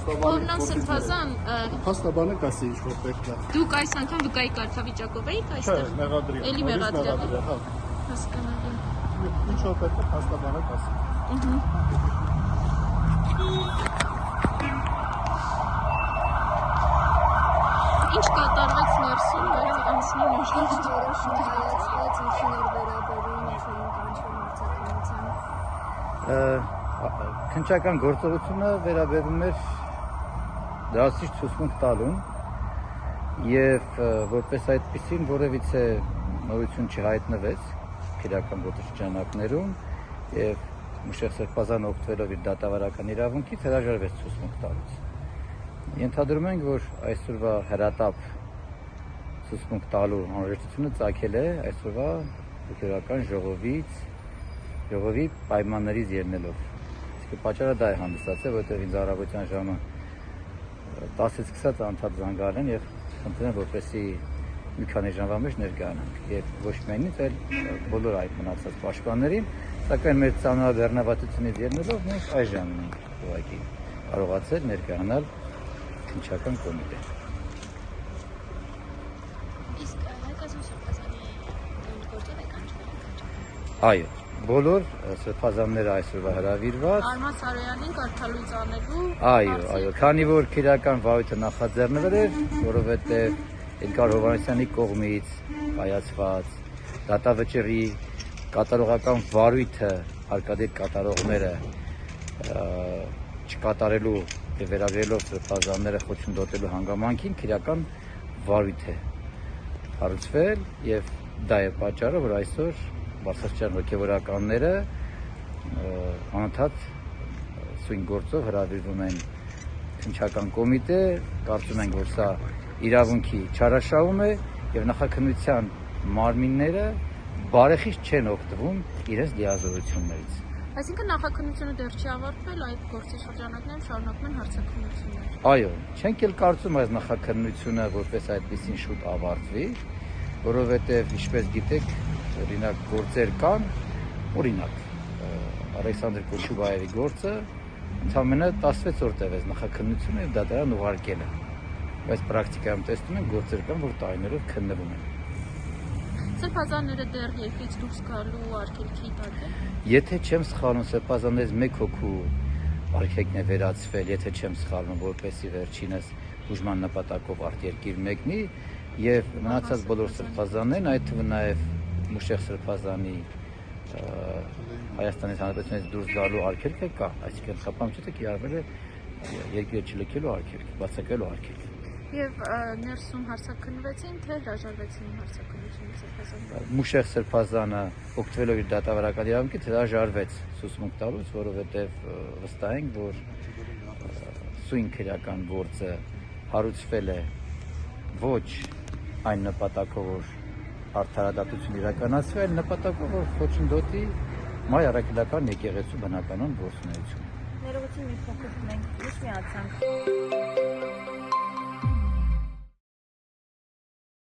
Ովնան Սրբազան Փաստաբանը կասի ինչ որ պետք է։ Դուք այս անգամ վկայի կարգավիճակով էիք այստեղ։ Չէ, մեղադրի։ Էլի մեղադրի։ Հա։ Հասկանալի։ Ինչ որ պետք է փաստաբանը կասի։ Ինչ կատարվեց ներսում, բայց անցնի նշան։ Քննչական գործողությունը վերաբերում էր դրասից ցուցմունք տալուն եւ որպես այդպեսին որևիցե նորություն չհայտնվեց քրեական գործընկերություններում եւ Մուշեղ Սրբազանը օգտվելով իր դատավարական իրավունքից հրաժարվեց ցուցմունք տալուց։ Ենթադրում ենք, որ այսօրվա հրատապ ցուցմունք տալու անհրաժեշտությունը ծագել է այսօրվա քրեական ժողովի պայմաններից ելնելով։ Իսկ պատճառը դա է հանդիսացել, որովհետև ինձ առավոտյան ժամը 10-ից սկսած անդադ զանգահարել են եւ խնդրել են, որպեսզի մի քանի ժամվա մեջ ներկայանանք եւ ոչ միայն ինձ, այլ բոլոր այդ մնացած պաշտպաններին, սակայն մեր ցանոթ բեռնավատությունից ելնելով մենք այս ժամին ենք ուղղակի կարողացել ներկայանալ քննչական կոմիտե։ Իսկ Հայկազն Սրբազանի գործով եք անցնել։ Այո, բոլոր սրբազանները այսօրվա հրավիրված։ Արման Սարոյանին կարդալույց անելու։ Այո, քանի որ քրեական վարույթը նախաձեռնվել էր, որովհետև Էդգար Հովհաննիսյանի կողմից կայացված դատավճռի կատարողական վարույթը հարկադիր կատարողները չկատարելու եւ վերագրելով սրբազանները խոչընդոտելու հանգամանքին քրեական վարույթ է հարուցվել եւ դա է պատճառը, որ այսօր բարձրաստիճան հոգեվորականները անընդհատ սույն գործով հրավիրվում են քննչական կոմիտե, կարծում ենք, որ սա իրավունքի չարաշահում է եւ նախաքննության մարմինները բարեխիղճ չեն օգտվում իրենց լիազորություններից։ Այսինքն նախաքննությունը դեռ չի ավարտվել, այդ գործի շրջանակներում շարունակվում են հարցաքննություններ։ Այո, չենք էլ կարծում այս նախաքննությունը որպես այդպեսին շուտ ավարտվի, որովհետև ինչպես գիտեք, օրինակ գործեր կան, օրինակ Ալեքսանդր Կոչուբաևի գործը ընդամենը 16 օր տևեց նախաքննությունը եւ դատարան ուղարկելը։ Բայց պրակտիկայում տեսնում ենք գործեր կան, որ տարիներով քննվում են։ Սրբազանները դեռ երկրից դուրս գալու արգելքի տակ են։ Եթե չեմ սխալվում, սրբազաններից մեկ հոգու արգելքն է վերացվել, եթե չեմ սխալվում, որպեսզի վերջինս բուժման նպատակով արտերկիր մեկնի եւ մնացած բոլոր սրբազաններն, այդ թվում նաեւ Մուշեղ Սրբազանի Հայաստանի Հանրապետությունից դուրս գալու արգելքը կա, այսինքն խափանք կիրառվել է երկրի չլքելու արգելք, բացակայելու արգելք։ Եվ ներսում հարցաքննվեցին, թե հրաժարվեցին հարցաքննությունից Սրբազանը։ Մուշեղ Սրբազանը օգտվելով իր դատավարական իրավունքից հրաժարվեց ցուցմունք տալուց, որովհետև վստահ ենք, որ սույն քրեական գործը հարուցվել է ոչ այն նպատակով, որ արդարադատություն իրականացվի, այլ նպատակով, որ խոչընդոտի մայ առաքելական եկեղեցու բնականոն գործունեությունը։ Ներողություն մի փոքր մենք ինչ միացանք։